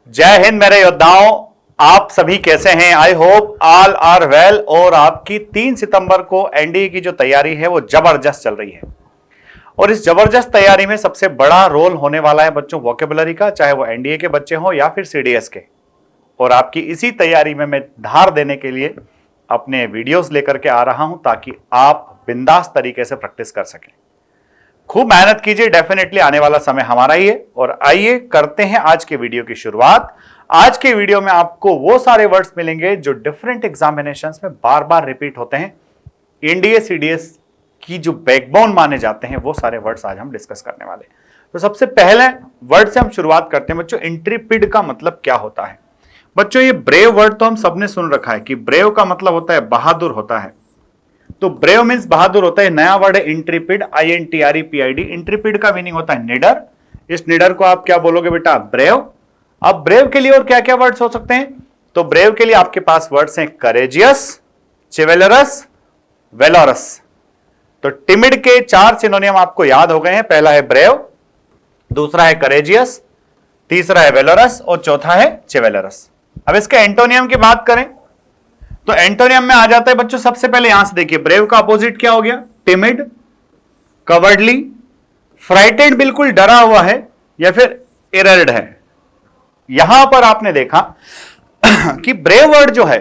जय हिंद मेरे योद्धाओं, आप सभी कैसे हैं? I hope all are well. और आपकी 3 सितंबर को एनडीए की जो तैयारी है वो जबरदस्त चल रही है और इस जबरदस्त तैयारी में सबसे बड़ा रोल होने वाला है बच्चों वोकेबुलरी का, चाहे वो एनडीए के बच्चे हों या फिर सीडीएस के। और आपकी इसी तैयारी में मैं धार देने के लिए अपने वीडियोस लेकर के आ रहा हूं ताकि आप बिंदास तरीके से प्रैक्टिस कर सकें। खूब मेहनत कीजिए, डेफिनेटली आने वाला समय हमारा ही है। और आइए करते हैं आज के वीडियो की शुरुआत। आज के वीडियो में आपको वो सारे वर्ड्स मिलेंगे जो डिफरेंट एग्जामिनेशंस में बार बार रिपीट होते हैं। एनडीए सीडीएस की जो बैकबोन माने जाते हैं वो सारे वर्ड्स आज हम डिस्कस करने वाले हैं। तो सबसे पहले वर्ड से हम शुरुआत करते हैं बच्चों। इंट्रीपिड का मतलब क्या होता है? बच्चों ये ब्रेव वर्ड तो हम सबने सुन रखा है कि ब्रेव का मतलब होता है बहादुर होता है। तो ब्रेव मींस बहादुर होता है। नया वर्ड है इंट्रीपिड, INTREPID। इंट्रीपिड का मीनिंग होता है निडर। इस निडर को आप क्या बोलोगे बेटा? ब्रेव। अब ब्रेव के लिए और क्या क्या वर्ड्स हो सकते हैं? तो ब्रेव के लिए आपके पास वर्ड्स हैं करेजियस, चिवेलरस, वेलोरस। तो टिमिड के 4 सिनोनियम आपको याद हो गए हैं। पहला है ब्रेव, दूसरा है करेजियस, तीसरा है वेलोरस और चौथा है चिवेलरस। अब इसके एंटोनियम की बात करें तो एंटोनियम में आ जाता है बच्चों, सबसे पहले यहां से देखिए ब्रेव का अपोजिट क्या हो गया? टिमिड, कवर्डली, फ्राइटेड बिल्कुल डरा हुआ है या फिर इरर्ड है। यहां पर आपने देखा कि ब्रेव वर्ड जो है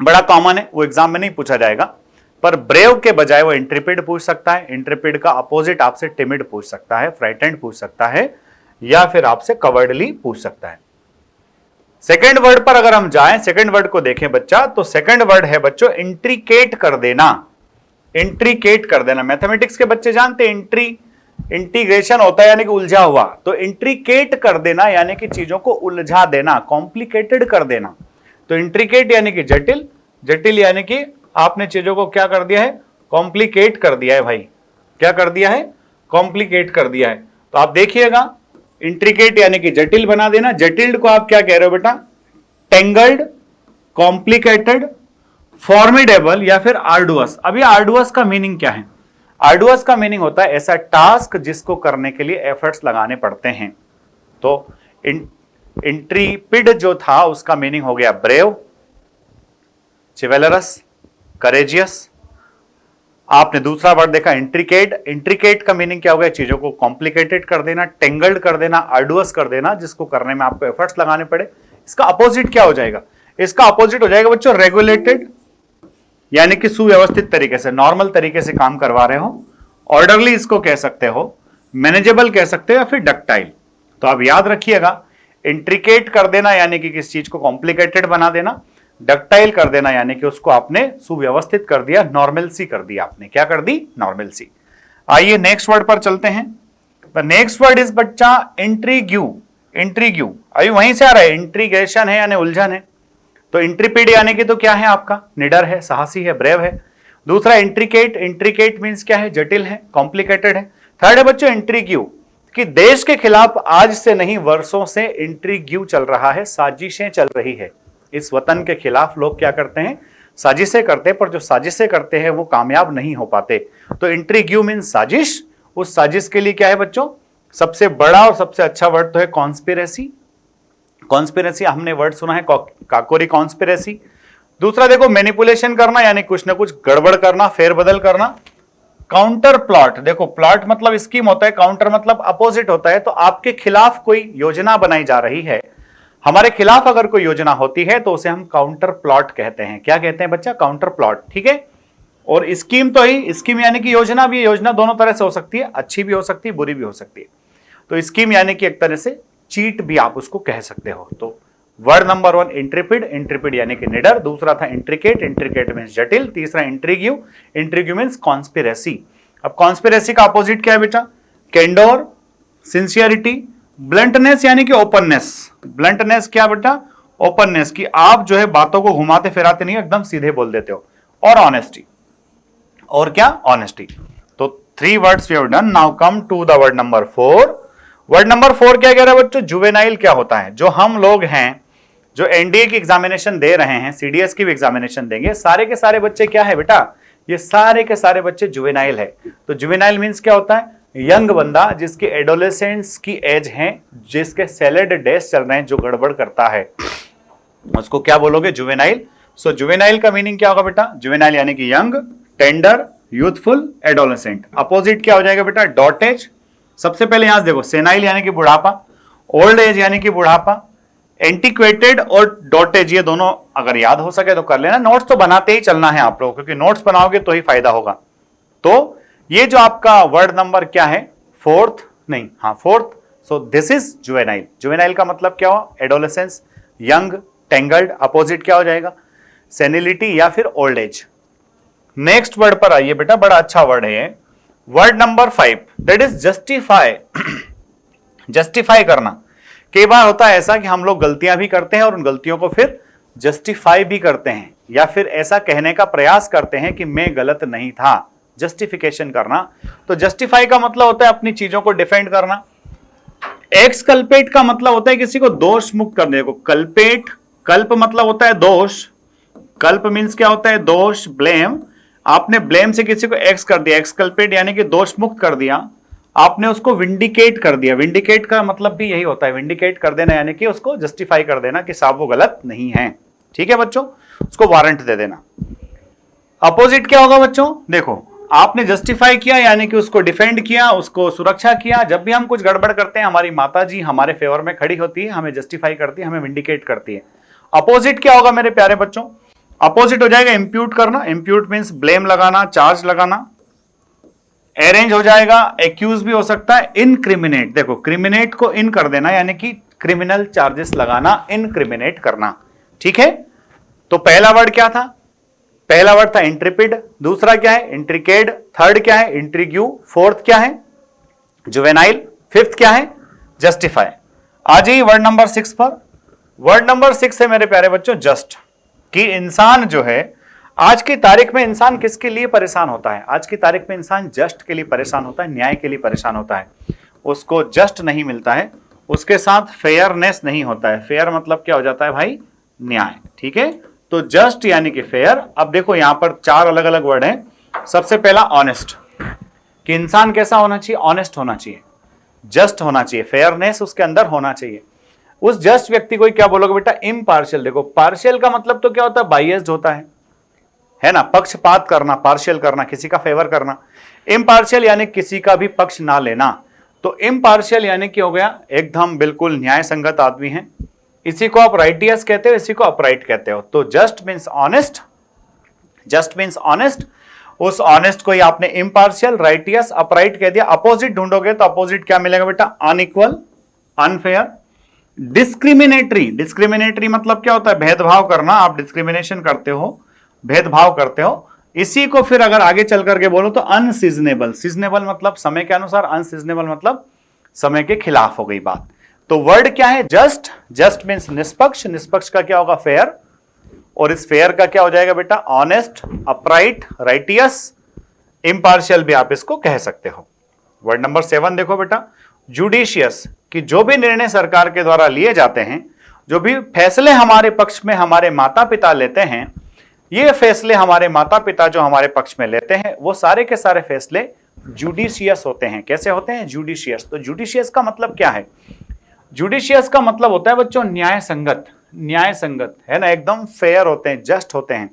बड़ा कॉमन है, वो एग्जाम में नहीं पूछा जाएगा, पर ब्रेव के बजाय वो इंट्रीपिड पूछ सकता है। इंट्रीपिड का अपोजिट आपसे टिमिड पूछ सकता है, फ्राइटेंड पूछ सकता है या फिर आपसे कवर्डली पूछ सकता है। सेकेंड वर्ड पर अगर हम जाएं, सेकेंड वर्ड को देखें बच्चा, तो सेकेंड वर्ड है बच्चों इंट्रीकेट कर देना। इंट्रीकेट कर देना, मैथमेटिक्स के बच्चे जानते हैं इंटीग्रेशन होता है यानी कि उलझा हुआ। तो इंट्रीकेट कर देना यानी कि चीजों को उलझा देना, कॉम्प्लिकेटेड कर देना। तो इंट्रीकेट यानी कि जटिल, जटिल यानी कि आपने चीजों को क्या कर दिया है? कॉम्प्लिकेट कर दिया है भाई। क्या कर दिया है? कॉम्प्लिकेट कर दिया है। तो आप देखिएगा, इंट्रिकेट यानी कि जटिल बना देना। जटिल को आप क्या कह रहे हो बेटा? टेंगल्ड, कॉम्प्लिकेटेड, फॉर्मिडेबल या फिर आर्डुअस। अब ये आर्डुअस का मीनिंग क्या है? आर्डुअस का मीनिंग होता है ऐसा टास्क जिसको करने के लिए एफर्ट्स लगाने पड़ते हैं। तो इंट्रीपिड जो था उसका मीनिंग हो गया ब्रेव, चिवेलरस, करेजियस। आपने दूसरा वर्ड देखा इंट्रिकेट। इंट्रिकेट का मीनिंग क्या हो गया? चीजों को कॉम्प्लिकेटेड कर देना, टेंगल्ड कर देना, आर्डुअस कर देना, जिसको करने में आपको एफर्ट्स लगाने पड़े। इसका अपोजिट क्या हो जाएगा? इसका अपोजिट हो जाएगा बच्चों रेगुलेटेड, यानी कि सुव्यवस्थित तरीके से, नॉर्मल तरीके से काम करवा रहे हो। ऑर्डरली इसको कह सकते हो, मैनेजेबल कह सकते हो या फिर डक्टाइल। तो आप याद रखिएगा, इंट्रिकेट कर देना यानी कि किस चीज को कॉम्प्लिकेटेड बना देना, डक्टाइल कर देना यानी कि उसको आपने सुव्यवस्थित कर दिया, नॉर्मल सी कर दिया। आपने क्या कर दी? नॉर्मल सी। आइए नेक्स्ट वर्ड पर चलते हैं। नेक्स्ट वर्ड इज बच्चा इंट्रीग्यू। इंट्रीग्यू अभी वहीं से आ रहा है, इंट्रीगेशन है यानी उलझन है। तो इंट्रीपिड यानी कि तो क्या है आपका? निडर है, साहसी है, ब्रेव है। दूसरा इंट्रिकेट, इंट्रिकेट मींस क्या है? जटिल है, कॉम्प्लिकेटेड है। थर्ड है बच्चों इंट्रीग्यू, कि देश के खिलाफ आज से नहीं वर्षों से इंट्रीग्यू चल रहा है, साजिशें चल रही है। इस वतन के खिलाफ लोग क्या करते हैं? साजिशें करते हैं, पर जो साजिशें करते हैं वो कामयाब नहीं हो पाते। तो इंट्रीग्यू मीन साजिश। उस साजिश के लिए क्या है बच्चों? सबसे बड़ा और सबसे अच्छा वर्ड तो है कॉन्स्पिरेसी। कॉन्स्पिरेसी हमने वर्ड सुना है, काकोरी कॉन्स्पिरेसी। दूसरा देखो मैनिपुलेशन करना यानी कुछ ना कुछ गड़बड़ करना, फेरबदल करना। काउंटर प्लॉट, देखो प्लॉट मतलब स्कीम होता है, काउंटर मतलब अपोजिट होता है। तो आपके खिलाफ कोई योजना बनाई जा रही है, हमारे खिलाफ अगर कोई योजना होती है तो उसे हम काउंटर प्लॉट कहते हैं। क्या कहते हैं बच्चा? Counter plot. ठीक है। और स्कीम तो ही, स्कीम यानी कि योजना भी, योजना दोनों तरह से हो सकती है, अच्छी भी हो सकती है, बुरी भी हो सकती है। तो स्कीम यानी कि एक तरह से चीट भी आप उसको कह सकते हो। तो वर्ड नंबर 1 इंट्रिपिड, इंट्रिपिड यानी कि निडर। दूसरा था इंट्रिकेट, इंट्रिकेट मीन्स जटिल। तीसरा इंट्रीग्यू, इंट्रीग्यू मीन्स कॉन्स्पिरेसी। अब कॉन्स्पिरेसी का अपोजिट क्या है बेटा? कैंडोर, सिंसियरिटी, ब्लंटनेस यानी कि ओपननेस। ब्लंटनेस क्या बेटा? ओपननेस, कि आप जो है बातों को घुमाते फिराते नहीं, एकदम सीधे बोल देते हो। और ऑनेस्टी, और क्या? ऑनेस्टी। तो 3 words we have done. Now come to the word number 4। Word number 4 क्या कह रहा है बच्चों? जुवेनाइल क्या होता है? जो हम लोग हैं जो एनडीए की एग्जामिनेशन दे रहे हैं, सीडीएस की भी एग्जामिनेशन देंगे, सारे के सारे बच्चे क्या है बेटा? ये सारे के सारे बच्चे जुवेनाइल है। तो जुवेनाइल मीन्स क्या होता है? यंग बंदा जिसकी एडोलेसेंस की एज है, जिसके सैलेड डेज चल रहे हैं, जो गड़बड़ करता है, उसको क्या बोलोगे? जुवेनाइल। सो जुवेनाइल का मीनिंग क्या होगा बेटा? जुवेनाइल यानी कि young, tender, youthful, adolescent. Opposite क्या हो जाएगा बेटा? Dotage. सबसे पहले यहां से देखो, सेनाइल यानी कि बुढ़ापा, ओल्ड एज यानी कि बुढ़ापा, एंटीक्वेटेड और डॉट एज, ये दोनों अगर याद हो सके तो कर लेना। नोट्स तो बनाते ही चलना है आप लोगों को, क्योंकि नोट्स बनाओगे तो ही फायदा होगा। तो ये जो आपका वर्ड नंबर क्या है? फोर्थ, नहीं, हाँ fourth. So this is juvenile. Juvenile का मतलब क्या हुआ? Adolescence, young, tangled. अपोजिट क्या हो जाएगा? सेनिलिटी या फिर ओल्ड एज। नेक्स्ट वर्ड पर आइए बेटा, बड़ा अच्छा वर्ड है ये, word number 5, that is justify. Justify करना। कई बार होता है ऐसा कि हम लोग गलतियां भी करते हैं और उन गलतियों को फिर जस्टिफाई भी करते हैं, या फिर ऐसा कहने का प्रयास करते हैं कि मैं गलत नहीं था। जस्टिफिकेशन करना। तो जस्टिफाई का मतलब होता है अपनी चीजों को डिफेंड करना। एक्सकल्पेट का मतलब होता है किसी को दोष मुक्त करने को। कल्पेट, कल्प मतलब होता है दोष, कल्प मीन्स क्या होता है? दोष, ब्लेम। आपने ब्लेम से किसी को एक्स कर दिया, एक्सकल्पेट यानी कि दोष मुक्त कर दिया। आपने उसको विंडिकेट कर दिया। विंडिकेट का मतलब भी यही होता है, विंडिकेट कर देना यानी कि उसको जस्टिफाई कर देना कि साहब वो गलत नहीं है। ठीक है बच्चों, उसको वारंट दे देना। अपोजिट क्या होगा बच्चों? देखो, आपने जस्टिफाई किया यानी कि उसको डिफेंड किया, उसको सुरक्षा किया। जब भी हम कुछ गड़बड़ करते हैं, हमारी माता जी हमारे फेवर में खड़ी होती है, हमें जस्टिफाई करती है, हमें विंडिकेट करती है। अपोजिट क्या होगा मेरे प्यारे बच्चों? अपोजिट हो जाएगा इंप्यूट करना। इंप्यूट मींस ब्लेम लगाना, चार्ज लगाना। अरेंज हो जाएगा, एक्यूज भी हो सकता है। इनक्रिमिनेट, देखो क्रिमिनेट को इन कर देना यानी कि क्रिमिनल चार्जेस लगाना, इनक्रिमिनेट करना। ठीक है, तो पहला वर्ड क्या था? पहला वर्ड था इंट्रिपिड। दूसरा क्या है? इंट्रिकेड। थर्ड क्या है? इंट्रीग्यू। फोर्थ क्या है? जुवेनाइल। फिफ्थ क्या है? जस्टिफाई। आ जाइए वर्ड नंबर 6 पर। वर्ड नंबर 6 है मेरे प्यारे बच्चों जस्ट। कि इंसान जो है, आज की तारीख में इंसान किसके लिए परेशान होता है? आज की तारीख में इंसान जस्ट के लिए परेशान होता है, न्याय के लिए परेशान होता है। उसको जस्ट नहीं मिलता है, उसके साथ फेयरनेस नहीं होता है। फेयर मतलब क्या हो जाता है भाई? न्याय। ठीक है, तो जस्ट यानी कि फेयर। अब देखो यहां पर 4 अलग अलग वर्ड हैं। सबसे पहला ऑनेस्ट, कि इंसान कैसा होना चाहिए? ऑनेस्ट होना चाहिए, जस्ट होना चाहिए, फेयरनेस उसके अंदर होना चाहिए। उस जस्ट व्यक्ति को क्या बोलोगे बेटा? इम्पार्शियल। देखो पार्शियल का मतलब तो क्या होता है? बायस्ड होता है ना, पक्षपात करना, पार्शियल करना, किसी का फेवर करना। इम्पार्शियल यानी किसी का भी पक्ष ना लेना। तो इम्पार्शियल यानी कि हो गया एकदम बिल्कुल न्याय संगत आदमी है। इसी को आप राइटियस कहते हो, इसी को अपराइट कहते हो। तो just means honest, just means honest. उस ऑनेस्ट को ही आपने इम्पार्शियल, राइटियस, अपराइट कह दिया। अपोजिट ढूंढोगे तो अपोजिट क्या मिलेगा बेटा? Unequal, unfair. डिस्क्रिमिनेटरी, डिस्क्रिमिनेटरी मतलब क्या होता है? भेदभाव करना। आप डिस्क्रिमिनेशन करते हो, भेदभाव करते हो। इसी को फिर अगर आगे चल करके बोलो तो अनसीजनेबल। सीजनेबल मतलब समय के अनुसार, अनसीजनेबल मतलब समय के खिलाफ हो गई बात। तो वर्ड क्या है? जस्ट। जस्ट मीन्स निष्पक्ष, निष्पक्ष का क्या होगा? फेयर। और इस फेयर का क्या हो जाएगा बेटा? ऑनेस्ट, अपराइट, राइटियस, इम्पार्शियल भी आप इसको कह सकते हो। वर्ड नंबर 7 देखो बेटा, जुडिशियस, कि जो भी निर्णय सरकार के द्वारा लिए जाते हैं, जो भी फैसले हमारे पक्ष में हमारे माता पिता लेते हैं, ये फैसले हमारे माता पिता जो हमारे पक्ष में लेते हैं, वो सारे के सारे फैसले जुडिशियस होते हैं। कैसे होते हैं? जुडिशियस। तो जुडिशियस का मतलब क्या है? जुडिशियस का मतलब होता है बच्चों न्याय संगत। न्याय संगत है ना, एकदम फेयर होते हैं, जस्ट होते हैं।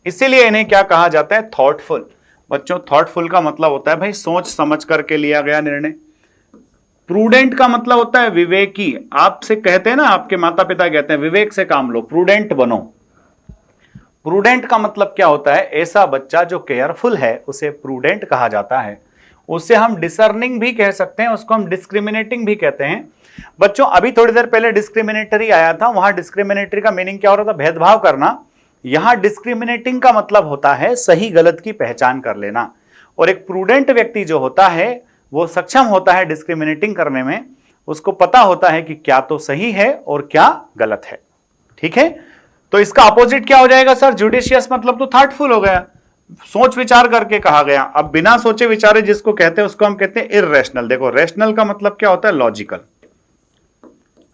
इसीलिए इन्हें क्या कहा जाता है? थॉटफुल। बच्चों थॉटफुल का मतलब होता है भाई सोच समझ करके लिया गया निर्णय। प्रूडेंट का मतलब होता है विवेकी। आपसे कहते हैं ना, आपके माता पिता कहते हैं विवेक से काम लो, प्रूडेंट बनो। प्रूडेंट का मतलब क्या होता है? ऐसा बच्चा जो केयरफुल है उसे प्रूडेंट कहा जाता है। उसे हम डिसर्निंग भी कह सकते हैं, उसको हम डिस्क्रिमिनेटिंग भी कहते हैं। बच्चों अभी थोड़ी देर पहले डिस्क्रिमिनेटरी आया था, वहां डिस्क्रिमिनेटरी का मीनिंग क्या हो रहा था? भेदभाव करना। यहां डिस्क्रिमिनेटिंग का मतलब होता है सही गलत की पहचान कर लेना। और एक प्रूडेंट व्यक्ति जो होता है वो सक्षम होता है डिस्क्रिमिनेटिंग करने में। उसको पता होता है कि क्या तो सही है और क्या गलत है। ठीक है, तो इसका अपोजिट क्या हो जाएगा सर? जुडिशियस मतलब तो थॉटफुल हो गया, सोच विचार करके कहा गया। अब बिना सोचे विचारे जिसको कहते हैं उसको हम कहते हैं इर्रेशनल। देखो रेशनल का मतलब क्या होता है? लॉजिकल।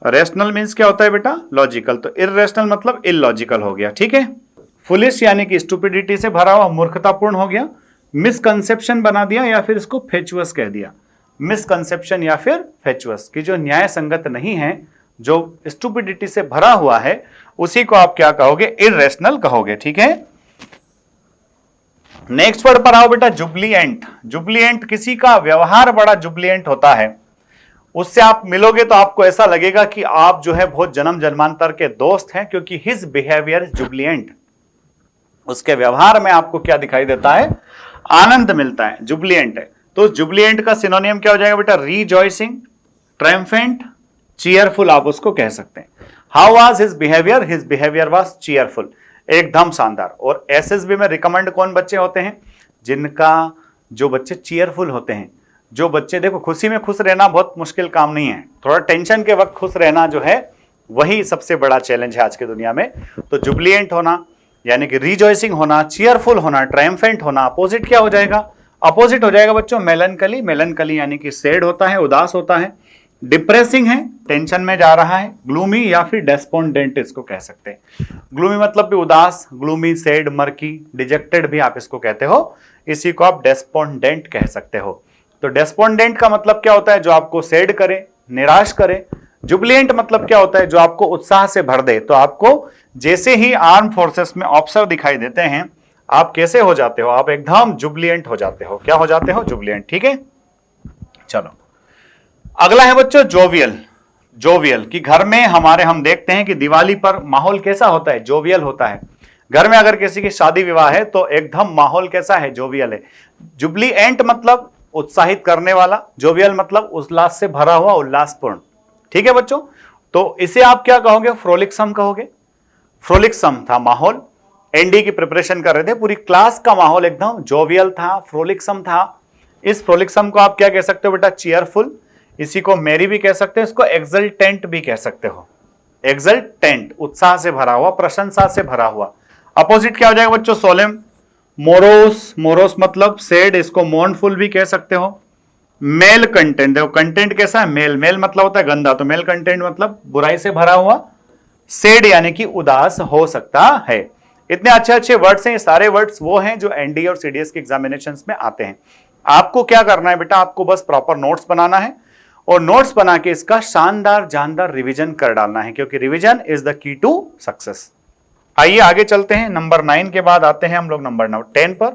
रेशनल मींस क्या होता है बेटा? लॉजिकल। तो इर्रेशनल मतलब इलॉजिकल हो गया। ठीक है, फुलिश यानी कि स्टुपिडिटी से भरा हुआ, मूर्खतापूर्ण हो गया। मिसकंसेप्शन बना दिया, या फिर इसको फेचुअस कह दिया। मिसकंसेप्शन या फिर फेचुअस, की जो न्याय संगत नहीं है, जो स्टूपिडिटी से भरा हुआ है, उसी को आप क्या कहोगे? इररेशनल कहोगे। ठीक है, नेक्स्ट वर्ड पर आओ बेटा, जुबलिएंट। जुबलिएंट किसी का व्यवहार बड़ा जुबलिएंट होता है, उससे आप मिलोगे तो आपको ऐसा लगेगा कि आप जो है बहुत जन्म जन्मांतर के दोस्त हैं, क्योंकि हिज बिहेवियर इज जुबलिएंट। उसके व्यवहार में आपको क्या दिखाई देता है? आनंद मिलता है, जुबलिएंट है। तो जुबलिएंट का सिनोनियम क्या हो जाएगा बेटा? रिजॉइसिंग, ट्रायम्फेंट, चीयरफुल आप उसको कह सकते हैं। How was his behaviour? His behaviour was cheerful, एकदम शानदार। और एसएसबी में रिकमेंड कौन बच्चे होते हैं? जिनका, जो बच्चे चीयरफुल होते हैं, जो बच्चे, देखो खुशी में खुश रहना बहुत मुश्किल काम नहीं है, थोड़ा टेंशन के वक्त खुश रहना जो है वही सबसे बड़ा चैलेंज है आज की दुनिया में। तो जुबलिएंट होना यानी कि रिजॉइसिंग होना, चीयरफुल होना, ट्रायम्फेंट होना, अपोजिट क्या हो जाएगा? अपोजिट हो जाएगा बच्चों मेलनकली। मेलनकली यानी कि सैड होता है, उदास होता है। डिप्रेसिंग है, टेंशन में जा रहा है। ग्लूमी या फिर डेस्पोंडेंट इसको कह सकते हैं। ग्लूमी मतलब भी उदास, ग्लूमी, सैड, मर्की, डिजेक्टेड भी आप इसको कहते हो, इसी को आप डेस्पोंडेंट कह सकते हो। तो डेस्पोंडेंट का मतलब क्या होता है? जो आपको सैड करे, निराश करे। जुबलिएंट मतलब क्या होता है? जो आपको उत्साह से भर दे। तो आपको जैसे ही आर्म फोर्सेस में ऑफिसर दिखाई देते हैं, आप कैसे हो जाते हो? आप एकदम जुबलिएंट हो जाते हो। क्या हो जाते हो? जुबलिएंट। ठीक है, चलो अगला है बच्चों जोवियल। जोवियल कि घर में हमारे हम देखते हैं कि दिवाली पर माहौल कैसा होता है? जोवियल होता है। घर में अगर किसी की शादी विवाह है तो एकदम माहौल कैसा है? जोवियल है। जुबलिएंट मतलब उत्साहित करने वाला, जोवियल मतलब उल्लास से भरा हुआ, उल्लासपूर्ण। ठीक है बच्चों, तो इसे आप क्या कहोगे? फ्रोलिक्सम कहोगे। फ्रोलिक्सम था माहौल, एनडी की प्रिपरेशन कर रहे थे, पूरी क्लास का माहौल एकदम जोवियल था, फ्रोलिक्सम था। इस फ्रोलिक्सम को आप क्या कह सकते हो बेटा? चीयरफुल। इसी को मेरी भी कह सकते हो, इसको एक्सल्टेंट भी कह सकते हो। एक्सल्टेंट, उत्साह से भरा हुआ, प्रशंसा से भरा हुआ। अपोजिट क्या हो जाएगा बच्चों? सोलेम। मोरोस, मोरोस मतलब सैड, इसको मोर्नफुल भी कह सकते हो। मेल कंटेंट, देखो कंटेंट कैसा है? मेल, मेल मतलब होता है गंदा, तो मेल कंटेंट मतलब बुराई से भरा हुआ। सैड यानी कि उदास हो सकता है। इतने अच्छे अच्छे वर्ड्स हैं, ये सारे वर्ड्स वो हैं जो एनडीए और सीडीएस के एग्जामिनेशंस में आते हैं। आपको क्या करना है बेटा? आपको बस प्रॉपर नोट्स बनाना है और नोट्स बना के इसका शानदार जानदार रिवीजन कर डालना है, क्योंकि revision is the key to success. आइए आगे चलते हैं। नंबर 9 के बाद आते हैं हम लोग नंबर 10 पर।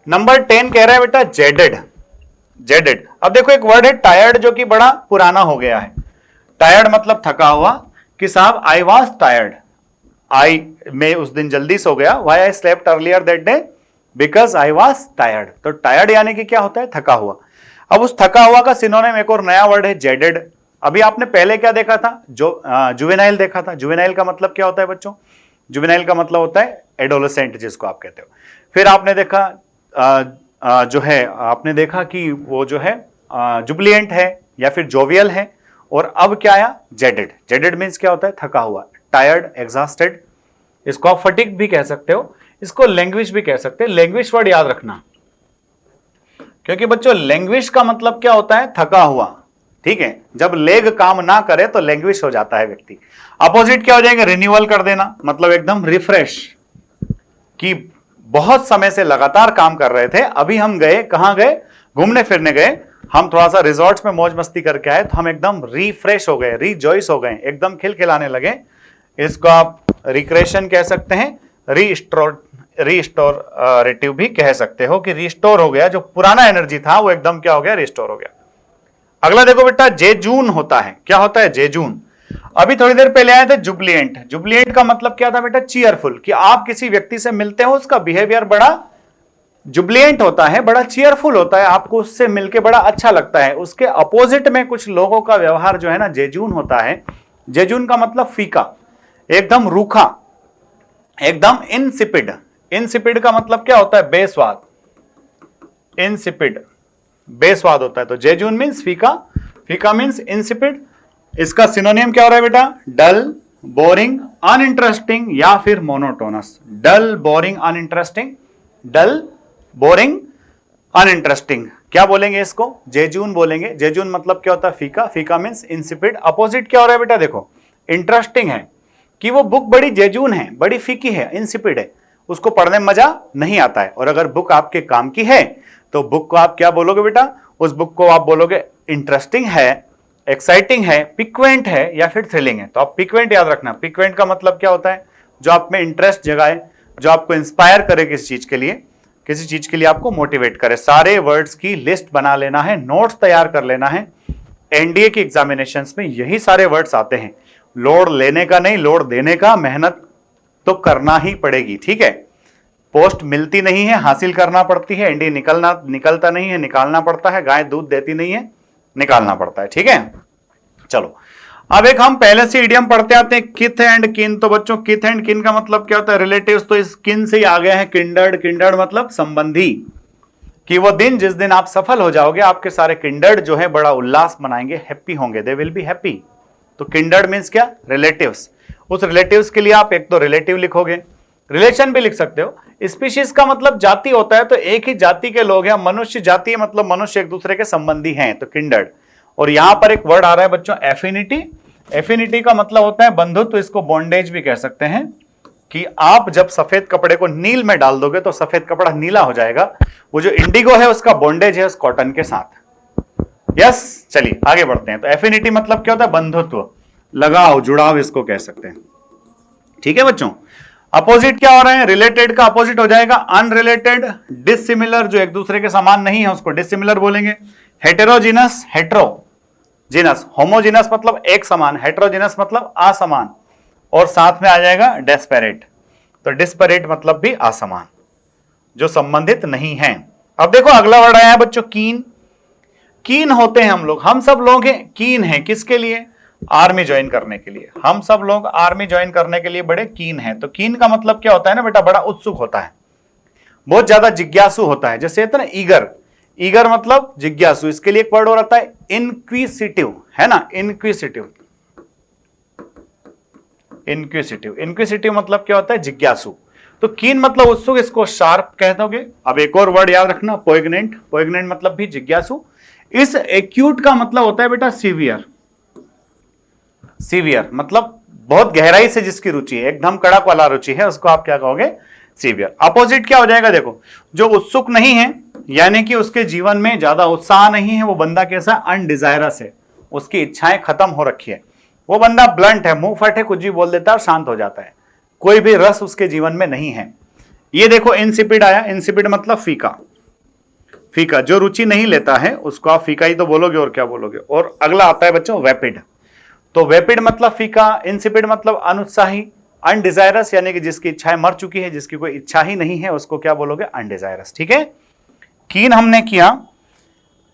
नंबर 10 कह रहा है बेटा जेडेड। जेडेड, अब देखो एक वर्ड है टायर्ड, जो कि बड़ा पुराना हो गया है। टायर्ड मतलब थका हुआ, कि साहब आई वॉज टायर्ड, मैं उस दिन जल्दी सो गया। Why I slept earlier that day? Because I was tired. तो टायर्ड यानी कि क्या होता है? थका हुआ। अब उस थका हुआ का सिनोनिम एक और नया वर्ड है जेडेड। अभी आपने पहले क्या देखा था? जो जुवेनाइल देखा था। जुवेनाइल का मतलब क्या होता है बच्चों? जुवेनाइल का मतलब होता है एडोलेसेंट, जिसको आप कहते हो। फिर आपने देखा जो है, आपने देखा कि वो जो है जुबलिएंट है या फिर जोवियल है। और अब क्या आया? जेडेड। जेडेड मीन्स क्या होता है? थका हुआ, टायर्ड, एग्जॉस्टेड। इसको आप फटीग भी कह सकते हो, इसको लैंग्वेज भी कह सकते हैं। लैंग्वेज वर्ड याद रखना, क्योंकि बच्चों लैंग्वेज का मतलब क्या होता है? थका हुआ। ठीक है, जब लेग काम ना करे तो लैंग्वेज हो जाता है व्यक्ति। अपोजिट क्या हो जाएगा? रिन्यूअल कर देना, मतलब एकदम रिफ्रेश, कि बहुत समय से लगातार काम कर रहे थे, अभी हम गए, कहां गए? घूमने फिरने गए, हम थोड़ा सा रिजॉर्ट्स में मौज मस्ती करके आए, तो हम एकदम रिफ्रेश हो गए, रिजॉइस हो गए, एकदम खिलखिलाने लगे। इसको आप रिक्रेशन कह सकते हैं, रिस्टोरेटिव भी कह सकते हो, कि रिस्टोर हो गया, जो पुराना एनर्जी था वो एकदम क्या हो गया? रिस्टोर हो गया। अगला देखो बेटा जेजून होता है। क्या होता है? जेजून। अभी थोड़ी देर पहले आए थे जुबलिएंट। जुबलिएंट का मतलब क्या था बेटा? चीयरफुल, कि आप किसी व्यक्ति से मिलते हो, उसका बिहेवियर बड़ा जुबलिएंट होता है, बड़ा चीयरफुल होता है, आपको उससे मिलके बड़ा अच्छा लगता है। उसके अपोजिट में कुछ लोगों का व्यवहार जो है ना, जेजून होता है। जेजून का मतलब फीका, एकदम रूखा, एकदम इनसिपिड। इनसिपिड का मतलब क्या होता है? बेस्वाद। इनसिपिड, बेस्वाद होता है। तो जेजून मीन्स फीका, फीका मीन्स इनसिपिड। इसका सिनोनियम क्या हो रहा है बेटा? डल, बोरिंग, अनइंटरेस्टिंग या फिर मोनोटोनस। डल, बोरिंग, अनइंटरेस्टिंग। डल, बोरिंग, अनइंटरेस्टिंग। क्या बोलेंगे इसको? जेजून बोलेंगे। जेजून मतलब क्या होता है? फीका। फीका मीन्स इंसिपिड। अपोजिट क्या हो रहा है बेटा? देखो इंटरेस्टिंग है, कि वो बुक बड़ी जेजून है, बड़ी फीकी है, इंसिपिड है, उसको पढ़ने में मजा नहीं आता है। और अगर बुक आपके काम की है तो बुक को आप क्या बोलोगे बेटा? उस बुक को आप बोलोगे इंटरेस्टिंग है, एक्साइटिंग है, पिक्वेंट है या फिर थ्रिलिंग है। तो आप पिक्वेंट याद रखना। पिक्वेंट का मतलब क्या होता है? जो आप में इंटरेस्ट जगाए, जो आपको इंस्पायर करे किसी चीज के लिए आपको मोटिवेट करे। सारे वर्ड्स की लिस्ट बना लेना है, नोट्स तैयार कर लेना है। एनडीए की एग्जामिनेशंस में यही सारे वर्ड्स आते हैं। लोड लेने का नहीं, लोड देने का। मेहनत तो करना ही पड़ेगी, ठीक है। पोस्ट मिलती नहीं है, हासिल करना पड़ती है। एनडीए निकलता नहीं है, निकालना पड़ता है। गाय दूध देती नहीं है, निकालना पड़ता है, ठीक है। चलो अब एक हम पहले से इडियम पढ़ते आते हैं, किथ एंड किन। तो बच्चों किथ एंड किन का मतलब क्या होता है? रिलेटिव्स। तो इस किन से ही आ गया है किंडर्ड। किंडर्ड मतलब संबंधी। कि वो दिन जिस दिन आप सफल हो जाओगे, आपके सारे किंडर्ड जो है बड़ा उल्लास मनाएंगे, हैप्पी होंगे, दे विल बी हैप्पी। तो किंडर्ड मीन्स क्या? रिलेटिव्स। उस रिलेटिव्स के लिए आप एक तो रिलेटिव लिखोगे, रिलेशन भी लिख सकते हो। स्पीशीज का मतलब जाति होता है, तो एक ही जाति के लोग हैं। मनुष्य जाति मतलब मनुष्य एक दूसरे के संबंधी हैं, तो किंडर्ड। और यहां पर एक वर्ड आ रहा है बच्चों, एफिनिटी। एफिनिटी का मतलब होता है बंधुत्व। तो इसको बॉन्डेज भी कह सकते हैं, कि आप जब सफेद कपड़े को नील में डाल दोगे तो सफेद कपड़ा नीला हो जाएगा। वो जो इंडिगो है उसका बॉन्डेज है उस कॉटन के साथ। यस, चलिए आगे बढ़ते हैं। तो एफिनिटी मतलब क्या होता है? बंधुत्व, लगाव, जुड़ाव इसको कह सकते हैं, ठीक है बच्चों। अपोजिट क्या हो रहे हैं? रिलेटेड का अपोजिट हो जाएगा अनरिलेटेड। डिसिमिलर, जो एक दूसरे के समान नहीं है उसको डिसिमिलर बोलेंगे। हेटेरोजिनस, हेट्रोजिनस। होमोजिनस मतलब एक समान, हेट्रोजिनस मतलब असमान। और साथ में आ जाएगा डेस्पेरेट। तो डिस्पेरेट मतलब भी असमान, जो संबंधित नहीं है। अब देखो अगला वर्ड आया है बच्चों, कीन। कीन होते हैं हम लोग, हम सब लोग हैं कीन हैं। किसके लिए? आर्मी ज्वाइन करने के लिए। हम सब लोग आर्मी ज्वाइन करने के लिए बड़े कीन हैं। तो कीन का मतलब क्या होता है ना बेटा? बड़ा उत्सुक होता है, बहुत ज्यादा जिज्ञासु होता है। जैसे कहते हैं ना ईगर। ईगर मतलब जिज्ञासु। इसके लिए एक वर्ड और आता है इनक्विसिटिव, है ना? इनक्विसिटिव। इनक्विसिटिव, इनक्विसिटिव मतलब क्या होता है? जिज्ञासु। तो कीन मतलब उत्सुक, इसको शार्प कह दोगे। अब एक और वर्ड याद रखना, पोइग्नेंट। पोइग्नेंट मतलब भी जिज्ञासु। इस एक्यूट का मतलब होता है बेटा सीवियर। सीवियर मतलब बहुत गहराई से जिसकी रुचि है, एकदम कड़क वाला रुचि है, उसको आप क्या कहोगे? सीवियर। अपोजिट क्या हो जाएगा? देखो, जो उत्सुक नहीं है, यानी कि उसके जीवन में ज्यादा उत्साह नहीं है, वो बंदा कैसा? अनडिजायरस है, उसकी इच्छाएं खत्म हो रखी है। वो बंदा ब्लंट है, मुंह फट है, कुछ भी बोल देता है और शांत हो जाता है। कोई भी रस उसके जीवन में नहीं है। ये देखो इंसिपिड आया। इंसिपिड मतलब फीका। फीका, जो रुचि नहीं लेता है उसको आप फीका ही तो बोलोगे, और क्या बोलोगे। और अगला आता है बच्चों वेपिड। तो वेपिड मतलब फीका, इंसिपिड मतलब अनुत्साही, अनडिजायरस यानी कि जिसकी इच्छाएं मर चुकी है, जिसकी कोई इच्छा ही नहीं है, उसको क्या बोलोगे? अनडिजायरस, ठीक है। कीन हमने किया।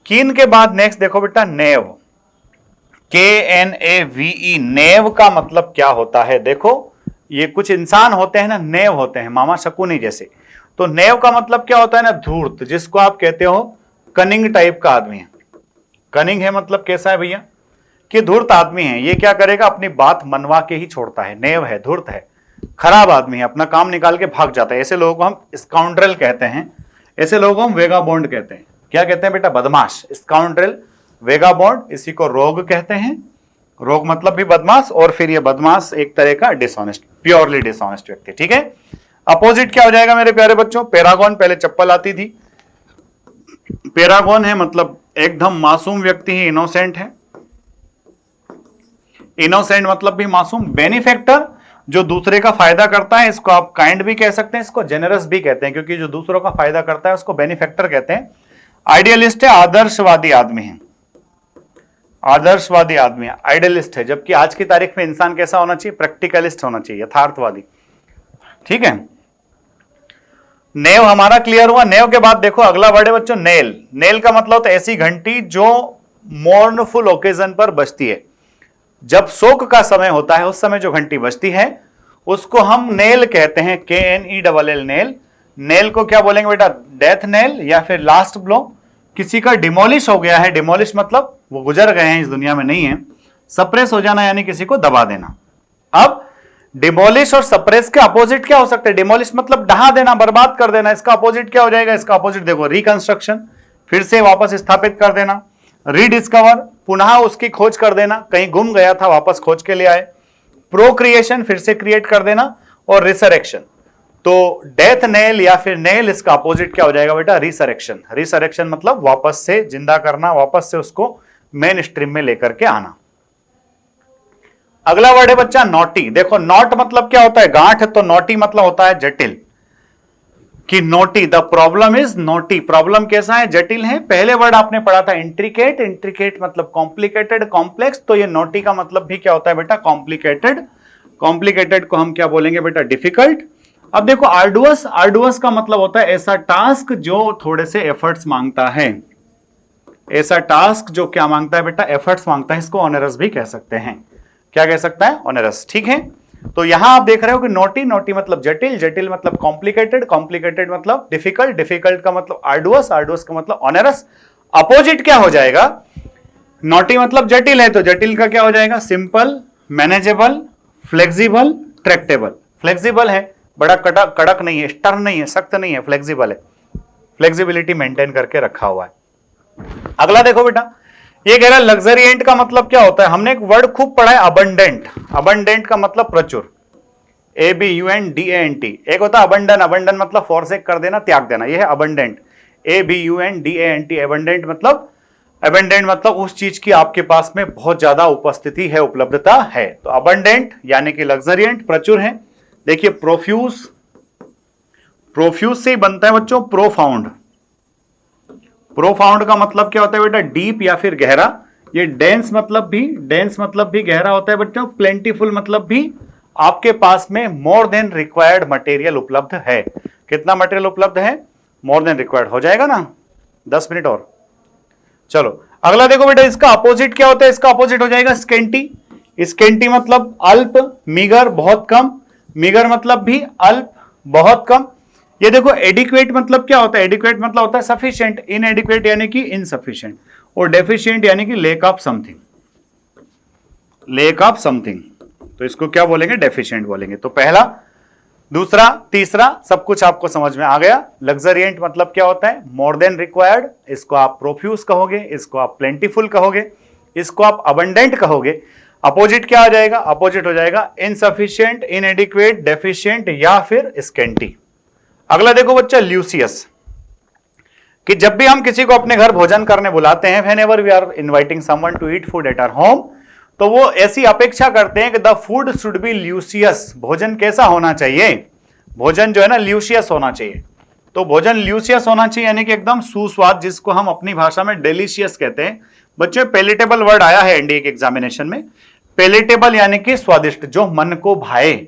कीन के बाद नेक्स्ट देखो बेटा, नेव। KNAVE। नेव का मतलब क्या होता है? देखो, ये कुछ इंसान होते हैं ना, नेव होते हैं, मामा शकुनी जैसे। तो नेव का मतलब क्या होता है ना? धूर्त, जिसको आप कहते हो कनिंग टाइप का आदमी है। कनिंग है मतलब कैसा है भैया? कि धूर्त आदमी है। ये क्या करेगा? अपनी बात मनवा के ही छोड़ता है। नेव है, धूर्त है, खराब आदमी है, अपना काम निकाल के भाग जाता है। ऐसे लोगों को हम स्काउंड्रेल कहते हैं। ऐसे लोगों को हम वेगाबॉन्ड कहते हैं। क्या कहते हैं बेटा? बदमाश। स्काउंड्रेल, वेगाबॉन्ड, इसी को रोग कहते हैं। रोग मतलब भी बदमाश, और फिर ये बदमाश एक तरह का डिसऑनेस्ट, प्योरली डिसऑनेस्ट व्यक्ति, ठीक है। अपोजिट क्या हो जाएगा मेरे प्यारे बच्चों? पैरागॉन। पहले चप्पल आती थी। पैरागॉन है मतलब एकदम मासूम व्यक्ति है, इनोसेंट है। इनोसेंट मतलब भी मासूम। बेनिफैक्टर, जो दूसरे का फायदा करता है, इसको आप काइंड भी कह सकते हैं, इसको जेनरस भी कहते हैं, क्योंकि जो दूसरों का फायदा करता है उसको बेनिफैक्टर कहते हैं। आइडियलिस्ट है, आदर्शवादी आदमी है। आदर्शवादी आदमी है, आइडियलिस्ट है। जबकि आज की तारीख में इंसान कैसा होना चाहिए? प्रैक्टिकलिस्ट होना चाहिए, यथार्थवादी, ठीक है। नेव हमारा क्लियर हुआ। नेव के बाद देखो अगला वर्ड है बच्चों, नेल। नेल का मतलब होता है ऐसी घंटी जो मोर्नफुल ओकेजन पर बजती है। जब शोक का समय होता है उस समय जो घंटी बजती है उसको हम नेल कहते हैं। KNELL, nail. नेल को क्या बोलेंगे बेटा? डेथ नेल या फिर लास्ट ब्लो। किसी का डिमोलिश हो गया है, डिमोलिश मतलब वो गुजर गए हैं, इस दुनिया में नहीं है। सप्रेस हो जाना यानी किसी को दबा देना। अब डिमोलिश और सप्रेस के अपोजिट क्या हो सकते हैं? डिमोलिश मतलब ढहा देना, बर्बाद कर देना। इसका अपोजिट क्या हो जाएगा? इसका अपोजिट देखो, रिकंस्ट्रक्शन, फिर से वापस स्थापित कर देना। रीडिस्कवर, पुनः उसकी खोज कर देना, कहीं गुम गया था वापस खोज के लिए आए। प्रोक्रिएशन, फिर से क्रिएट कर देना। और रिसरेक्शन, तो डेथ नेल या फिर नेल, इसका अपोजिट क्या हो जाएगा बेटा? रिसरेक्शन। रिसरेक्शन मतलब वापस से जिंदा करना, वापस से उसको मेन स्ट्रीम में लेकर के आना। अगला वर्ड है बच्चा नॉटी। देखो नॉट मतलब क्या होता है? गांठ। तो नॉटी मतलब होता है जटिल, कि naughty, the problem is naughty. Problem कैसा है? जटिल है। पहले वर्ड आपने पढ़ा था इंट्रिकेट। इंट्रिकेट मतलब कॉम्प्लिकेटेड, कॉम्प्लेक्स। तो ये नोटी का मतलब भी क्या होता है बेटा? कॉम्प्लिकेटेड। कॉम्प्लिकेटेड को हम क्या बोलेंगे बेटा? डिफिकल्ट। अब देखो आर्डुअस। आर्डुअस का मतलब होता है ऐसा टास्क जो थोड़े से एफर्ट्स मांगता है। ऐसा टास्क जो क्या मांगता है बेटा? एफर्ट्स मांगता है। इसको ऑनरस भी कह सकते हैं। क्या कह सकता है? ऑनरस। ठीक है। तो यहां आप देख रहे हो कि नोटी, नोटी मतलब जटिल, जटिल मतलब कॉम्प्लिकेटेड, कॉम्प्लिकेटेड मतलब डिफिकल्ट, डिफिकल्ट का मतलब आर्डुअस, आर्डुअस का मतलब ऑनरस। अपोजिट क्या हो जाएगा? नोटी मतलब जटिल है तो जटिल का क्या हो जाएगा? Simple, manageable, flexible, Tractable. Flexible है, बड़ा कड़क कड़क नहीं है, स्टर्न नहीं है, सख्त नहीं है, फ्लेक्सिबल है। फ्लेक्सिबिलिटी मेंटेन करके रखा हुआ है। अगला देखो बेटा, ये कह रहा है लग्जरिएंट का मतलब क्या होता है? हमने एक वर्ड खूब पढ़ा है अबंडेंट। अबंडेंट का मतलब प्रचुर, ABUNDANT। एक होता है अबंडन। अबंडन मतलब फॉरसेक कर देना, त्याग देना, यह है अबंडेंट। ABUNDANT। अबंडेंट मतलब, अबंडेंट मतलब उस चीज की आपके पास में बहुत ज्यादा उपस्थिति है, उपलब्धता है। तो अबंडेंट यानी कि लग्जरिएंट, प्रचुर है। देखिए प्रोफ्यूज, प्रोफ्यूज से ही बनता है बच्चों प्रोफाउंड। प्रोफाउंड का मतलब क्या होता है बेटा? डीप या फिर गहरा। ये डेंस मतलब भी, डेंस मतलब भी गहरा होता है बच्चों। प्लेंटीफुल मतलब भी आपके पास में मोर देन रिक्वायर्ड मटेरियल उपलब्ध है। कितना मटेरियल उपलब्ध है? More than required. हो जाएगा ना? 10 मिनट और। चलो अगला देखो बेटा, इसका अपोजिट क्या होता है? इसका अपोजिट हो जाएगा स्केंटी। स्केंटी मतलब अल्प, मीगर बहुत कम। मीगर मतलब भी अल्प, बहुत कम। ये देखो एडिक्वेट मतलब क्या होता है? एडिक्वेट मतलब होता है सफिशिएंट। इनएडिक्वेट यानी कि इनसफिशिएंट। और डेफिशिएंट यानी कि lake of something, lake of something. तो इसको क्या बोलेंगे? डेफिशिएंट बोलेंगे। तो पहला, दूसरा, तीसरा सब कुछ आपको समझ में आ गया। लग्जरिएंट मतलब क्या होता है? More than required. इसको आप प्रोफ्यूज कहोगे, इसको आप प्लेंटीफुल कहोगे, इसको आप अबंडेंट कहोगे। अपोजिट क्या आ जाएगा? अपोजिट हो जाएगा इनसफिशिएंट, इनएडिक्वेट, डेफिशिएंट या फिर स्केंटी। अगला देखो बच्चा ल्यूसियस, कि जब भी हम किसी को अपने घर भोजन करने बुलाते हैं, whenever we are inviting someone to eat food at our home, तो वो ऐसी अपेक्षा करते हैं कि द फूड शुड बी ल्यूसियस। भोजन कैसा होना चाहिए? भोजन जो है ना ल्यूसियस होना चाहिए। तो भोजन ल्यूसियस होना चाहिए यानी कि एकदम सुस्वाद, जिसको हम अपनी भाषा में डेलिशियस कहते हैं। बच्चों पेलेटेबल वर्ड आया है एनडीए के एग्जामिनेशन में। पेलेटेबल यानी कि स्वादिष्ट, जो मन को भाए।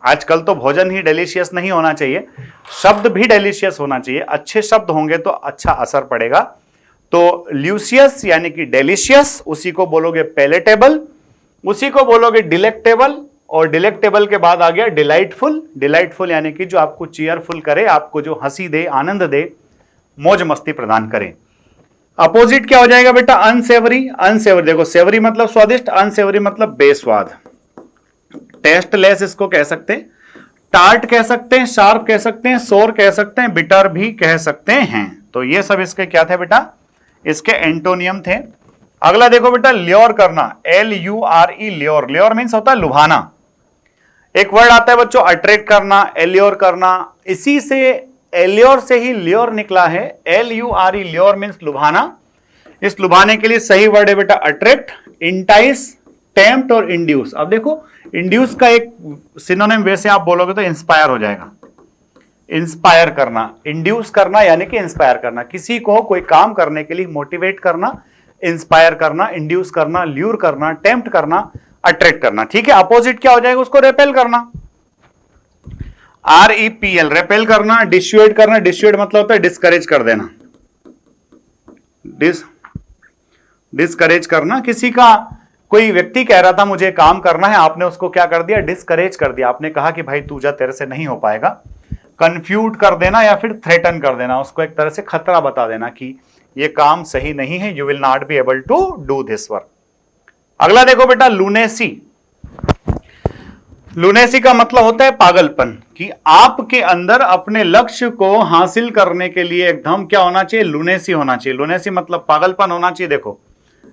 आजकल तो भोजन ही डेलिशियस नहीं होना चाहिए, शब्द भी डेलिशियस होना चाहिए। अच्छे शब्द होंगे तो अच्छा असर पड़ेगा। तो ल्यूसियस यानी कि डेलिशियस, उसी को बोलोगे पैलेटेबल, उसी को बोलोगे डिलेक्टेबल, और डिलेक्टेबल के बाद आ गया डिलाइटफुल। डिलाइटफुल यानी कि जो आपको चीयरफुल करे, आपको जो हंसी दे, आनंद दे, मौज मस्ती प्रदान करे। अपोजिट क्या हो जाएगा बेटा? अनसेवरी। अनसेवरी देखो, सेवरी मतलब स्वादिष्ट, अनसेवरी मतलब बेस्वाद। टेस्टलेस इसको कह सकते हैं, टार्ट कह सकते हैं, शार्प कह सकते हैं, सोर कह सकते हैं, बिटर भी कह सकते हैं। तो ये सब इसके क्या थे बेटा? इसके एंटोनियम थे। अगला देखो बेटा, ल्योर करना, LURE, ल्योर। ल्योर मीन्स होता है लुभाना। एक वर्ड आता है बच्चों अट्रैक्ट करना, एल्योर करना। इसी से, एल्योर से ही ल्योर निकला है। LURE, ल्योर मीन्स लुभाना। इस लुभाने के लिए सही वर्ड है बेटा अट्रैक्ट, इंटाइस, टेम्प्ट और इंड्यूस। अब देखो इंड्यूस का एक सिनोनिम वैसे आप बोलोगे तो इंस्पायर हो जाएगा। इंस्पायर करना, इंड्यूस करना यानी कि इंस्पायर करना, किसी को कोई काम करने के लिए मोटिवेट करना, इंस्पायर करना, इंड्यूस करना, ल्यूर करना, टेम्प्ट करना, अट्रैक्ट करना। ठीक है। अपोजिट क्या हो जाएगा? उसको रेपेल करना, REPL, रेपेल करना। डिस्यूएड करना, डिस्यूएड मतलब होता है डिस्करेज कर देना, डिस्करेज करना। किसी का, कोई व्यक्ति कह रहा था मुझे काम करना है, आपने उसको क्या कर दिया? डिस्करेज कर दिया। आपने कहा कि भाई तू जा, तेरे से नहीं हो पाएगा। कंफ्यूज कर देना या फिर थ्रेटन कर देना, उसको एक तरह से खतरा बता देना कि ये काम सही नहीं है, you will not be able to do this work. अगला देखो बेटा लूनेसी। लूनेसी का मतलब होता है पागलपन, कि आपके अंदर अपने लक्ष्य को हासिल करने के लिए एकदम क्या होना चाहिए? लूनेसी होना चाहिए। लूनेसी मतलब पागलपन होना चाहिए। देखो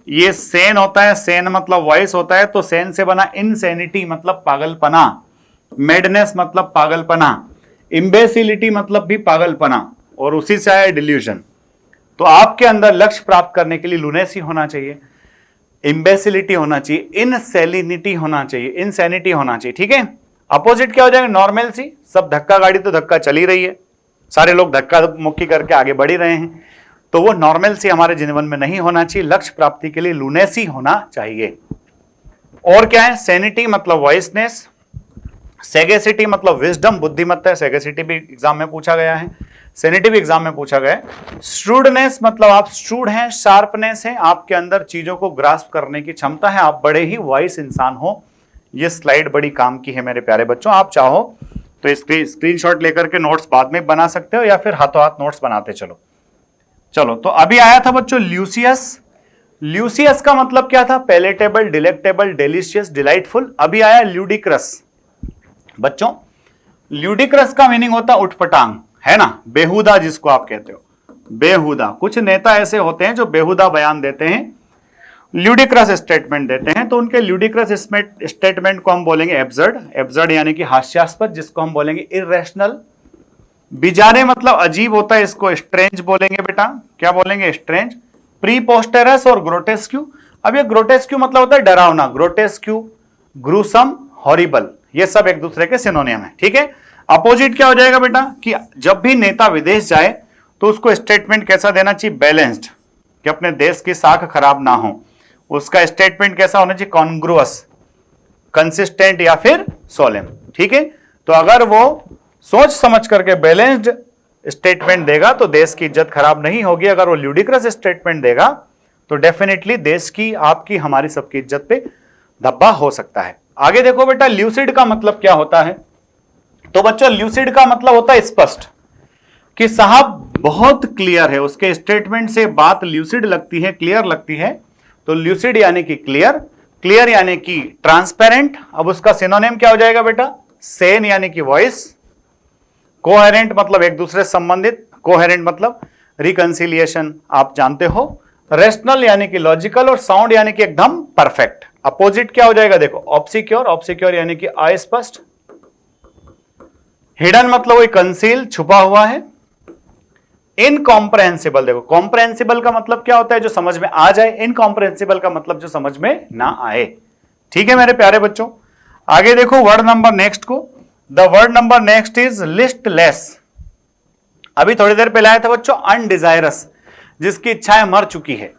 ये सेन होता है, सेन मतलब वॉइस होता है, तो सेन से बना इनसेनिटी मतलब पागलपना, मेडनेस मतलब पागलपना, इम्बेसिलिटी मतलब भी पागलपना, और उसी से आया डिल्यूजन। तो आपके अंदर लक्ष्य प्राप्त करने के लिए लुनेसी होना चाहिए, इम्बेसिलिटी होना चाहिए, इनसेलिनिटी होना चाहिए, इनसैनिटी होना चाहिए। ठीक है, अपोजिट क्या हो जाएगा? नॉर्मलसी। सब धक्का गाड़ी तो धक्का चली रही है, सारे लोग धक्का मुक्की करके आगे बढ़ ही रहे हैं, तो वो नॉर्मलसी हमारे जीवन में नहीं होना चाहिए। लक्ष्य प्राप्ति के लिए लुनेसी होना चाहिए। और क्या है? सैनिटी मतलब वॉइसनेस, सेगेसिटी मतलब विजडम, बुद्धिमत्ता। सेगेसिटी भी एग्जाम में पूछा गया है, सैनिटी भी एग्जाम में पूछा गया है। श्रूडनेस मतलब आप श्रूड हैं, शार्पनेस है, आपके अंदर चीजों को ग्रास्प करने की क्षमता है, आप बड़े ही वाइस इंसान हो। ये स्लाइड बड़ी काम की है मेरे प्यारे बच्चों, आप चाहो तो इसके स्क्रीनशॉट लेकर के नोट्स बाद में बना सकते हो, या फिर हाथों हाथ नोट्स बनाते चलो। चलो, तो अभी आया था बच्चों ल्यूसियस। ल्यूसियस का मतलब क्या था? Palatable, delectable, delicious, delightful. अभी आया ल्यूडिक्रस। बच्चों, ल्यूडिक्रस का मीनिंग होता है उठपटांग, है ना, बेहुदा जिसको आप कहते हो, बेहुदा। कुछ नेता ऐसे होते हैं जो बेहुदा बयान देते हैं, ल्यूडिक्रस स्टेटमेंट देते हैं, तो उनके ल्यूडिक्रस स्टेटमेंट को हम बोलेंगे एब्सर्ड। एब्सर्ड यानी कि हास्यास्पद, जिसको हम बोलेंगे इर्रेशनल। बिजारे मतलब अजीब होता है, इसको स्ट्रेंज बोलेंगे बेटा। क्या बोलेंगे? स्ट्रेंज। प्रीपोस्टेरस और ग्रोटेस्क्यू। अब ये ग्रोटेस्क्यू मतलब होता है डरावना, ग्रोटेस्क्यू, ग्रूसम, हॉरिबल, ये सब एक दूसरे के सिनोनियम है। ठीक है, अपोजिट क्या हो जाएगा बेटा? कि जब भी नेता विदेश जाए तो उसको स्टेटमेंट कैसा देना चाहिए? बैलेंस्ड, कि अपने देश की साख खराब ना हो। उसका स्टेटमेंट कैसा होना चाहिए? कॉन्ग्रुअस, कंसिस्टेंट, या फिर सोलेम। ठीक है, तो अगर वो सोच समझ करके बैलेंस्ड स्टेटमेंट देगा तो देश की इज्जत खराब नहीं होगी। अगर वो ल्यूडिक्रस स्टेटमेंट देगा तो डेफिनेटली देश की, आपकी, हमारी सबकी इज्जत पे धब्बा हो सकता है। आगे देखो बेटा, ल्यूसिड का मतलब क्या होता है? तो बच्चों, ल्यूसिड का मतलब होता है स्पष्ट, कि साहब बहुत क्लियर है, उसके स्टेटमेंट से बात ल्यूसिड लगती है, क्लियर लगती है। तो ल्यूसिड यानी कि क्लियर, क्लियर यानी कि ट्रांसपेरेंट। अब उसका सिनोनिम क्या हो जाएगा बेटा? सेन यानी कि वॉइस, कोहेरेंट मतलब एक दूसरे से संबंधित, कोहेरेंट मतलब रिकंसिलिएशन, आप जानते हो। रेशनल यानी कि लॉजिकल, और साउंड यानी कि एकदम परफेक्ट। अपोजिट क्या हो जाएगा? देखो, ऑब्सिक्योर। ऑब्सिक्योर यानी कि अस्पष्ट। हिडन मतलब वही कंसील, छुपा हुआ है। इनकॉम्प्रहेंसिबल, देखो कॉम्प्रहेंसिबल का मतलब क्या होता है? जो समझ में आ जाए। इनकॉम्प्रहेंसिबल का मतलब जो समझ में ना आए। ठीक है मेरे प्यारे बच्चों, आगे देखो वर्ड नंबर नेक्स्ट को। The word number next is listless. अभी थोड़ी देर पहले आया था बच्चों अनडिजायरस, जिसकी इच्छाएं मर चुकी है,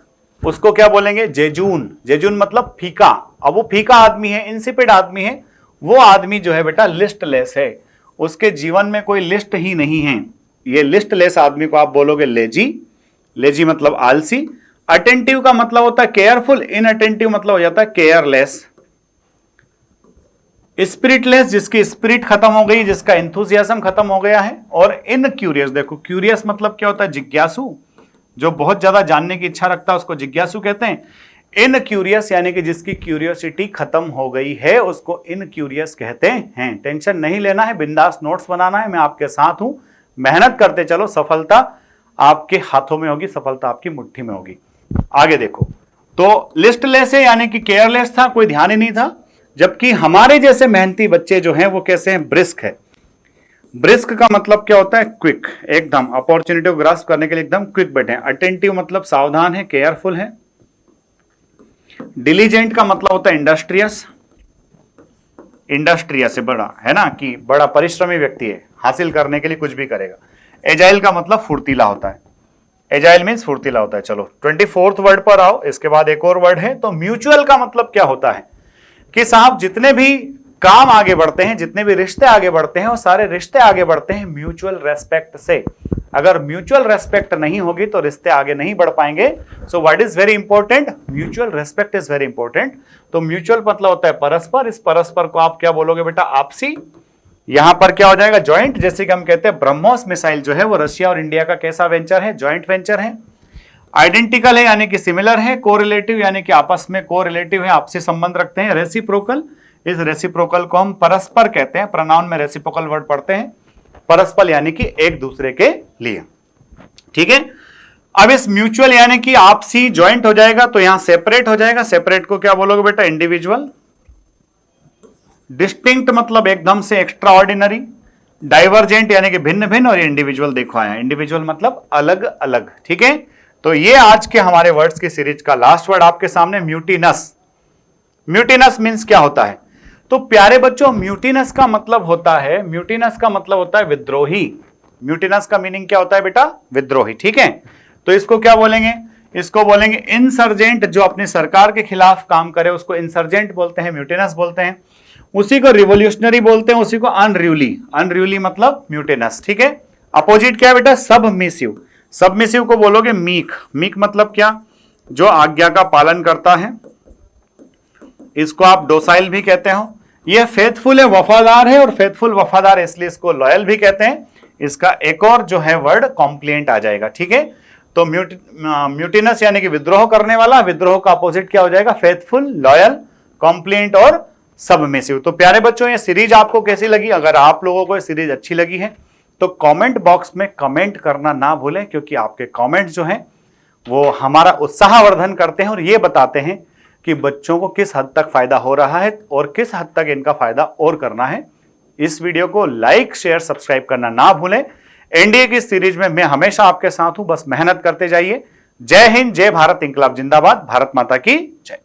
उसको क्या बोलेंगे? जेजून। जेजून मतलब फीका। अब वो फीका आदमी है, इंसिपिड आदमी है, वो आदमी जो है बेटा लिस्टलेस है, उसके जीवन में कोई लिस्ट ही नहीं है। ये लिस्टलेस आदमी को आप बोलोगे लेजी। लेजी मतलब आलसी। अटेंटिव का मतलब होता है केयरफुल। इनअटेंटिव मतलब हो जाता है केयरलेस। स्पिरिटलेस, जिसकी स्पिरिट खत्म हो गई, जिसका एंथुसियाज्म खत्म हो गया है। और इनक्यूरियस, देखो क्यूरियस मतलब क्या होता है? जिज्ञासु, जो बहुत ज्यादा जानने की इच्छा रखता है उसको जिज्ञासु कहते हैं। इनक्यूरियस यानी कि जिसकी क्यूरियोसिटी खत्म हो गई है, उसको इनक्यूरियस कहते हैं। टेंशन नहीं लेना है, बिंदास नोट्स बनाना है, मैं आपके साथ हूं, मेहनत करते चलो, सफलता आपके हाथों में होगी, सफलता आपकी मुट्ठी में होगी। आगे देखो, तो लिस्टलेस है यानी कि केयरलेस था, कोई ध्यान ही नहीं था। जबकि हमारे जैसे मेहनती बच्चे जो हैं वो कैसे हैं? ब्रिस्क है। ब्रिस्क का मतलब क्या होता है? क्विक, एकदम अपॉर्चुनिटी को ग्रास्प करने के लिए एकदम क्विक बैठे हैं। अटेंटिव मतलब सावधान है, केयरफुल है। डिलीजेंट का मतलब होता है इंडस्ट्रियस। इंडस्ट्रियस से बड़ा है ना, कि बड़ा परिश्रमी व्यक्ति है, हासिल करने के लिए कुछ भी करेगा। एजाइल का मतलब फुर्तीला होता है। एजाइल मीन्स फुर्तीला होता है। चलो 24th वर्ड पर आओ, इसके बाद एक और वर्ड है। तो म्यूचुअल का मतलब क्या होता है? कि साहब जितने भी काम आगे बढ़ते हैं, जितने भी रिश्ते आगे बढ़ते हैं, वो सारे रिश्ते आगे बढ़ते हैं म्यूचुअल रेस्पेक्ट से। अगर म्यूचुअल रेस्पेक्ट नहीं होगी तो रिश्ते आगे नहीं बढ़ पाएंगे। So what is very important? Mutual respect is very important. तो म्यूचुअल मतलब होता है परस्पर। इस परस्पर को आप क्या बोलोगे बेटा? आपसी। यहां पर क्या हो जाएगा? ज्वाइंट। जैसे कि हम कहते हैं ब्रह्मोस मिसाइल जो है वो रशिया और इंडिया का कैसा वेंचर है? ज्वाइंट वेंचर है। आइडेंटिकल है यानी कि सिमिलर है। कोरिलेटिव यानी कि आपस में कोरिलेटिव है, आपसी संबंध रखते हैं। रेसिप्रोकल, इस रेसिप्रोकल को हम परस्पर कहते हैं। प्रोनाउन में रेसिप्रोकल वर्ड पढ़ते हैं। परस्पर यानी कि एक दूसरे के लिए। ठीक है, अब इस म्यूचुअल यानी कि आपसी ज्वाइंट हो जाएगा तो यहां सेपरेट हो जाएगा। सेपरेट को क्या बोलोगे बेटा? इंडिविजुअल। डिस्टिंक्ट मतलब एकदम से एक्स्ट्रा ऑर्डिनरी। डाइवर्जेंट यानी कि भिन्न भिन्न, और इंडिविजुअल देखो आया, इंडिविजुअल मतलब अलग अलग, ठीक है। तो ये आज के हमारे वर्ड्स की सीरीज का लास्ट वर्ड आपके सामने, म्यूटिनस। म्यूटिनस मींस क्या होता है? तो प्यारे बच्चों, म्यूटिनस का मतलब होता है, म्यूटिनस का मतलब होता है विद्रोही। म्यूटिनस का मीनिंग क्या होता है बेटा? विद्रोही, ठीक है। तो इसको क्या बोलेंगे? इसको बोलेंगे इंसर्जेंट। जो अपनी सरकार के खिलाफ काम करे उसको इंसर्जेंट बोलते हैं, म्यूटिनस बोलते हैं। उसी को रिवोल्यूशनरी बोलते हैं, उसी को अनरूली। अनरूली मतलब म्यूटिनस, ठीक है। अपोजिट क्या है बेटा? सबमिसिव। सबमिसिव को बोलोगे मीक। मीक मतलब क्या? जो आज्ञा का पालन करता है, इसको आप डोसाइल भी कहते हो। ये फेथफुल है, वफादार है, और फेथफुल वफादार है इसलिए इसको लॉयल भी कहते हैं। इसका एक और जो है वर्ड कॉम्प्लिएंट आ जाएगा, ठीक है। तो म्यूटिनस यानी कि विद्रोह करने वाला, विद्रोह का अपोजिट क्या हो जाएगा? फेथफुल, लॉयल, कॉम्प्लिएंट और सबमिसिव। तो प्यारे बच्चों, ये सीरीज आपको कैसी लगी? अगर आप लोगों को ये सीरीज अच्छी लगी है तो कमेंट बॉक्स में कमेंट करना ना भूलें, क्योंकि आपके कमेंट जो हैं वो हमारा उत्साहवर्धन करते हैं और ये बताते हैं कि बच्चों को किस हद तक फायदा हो रहा है और किस हद तक इनका फायदा और करना है। इस वीडियो को लाइक, शेयर, सब्सक्राइब करना ना भूलें। एनडीए की सीरीज में मैं हमेशा आपके साथ हूं, बस मेहनत करते जाइए। जय हिंद, जय भारत, इंकलाब जिंदाबाद, भारत माता की जय।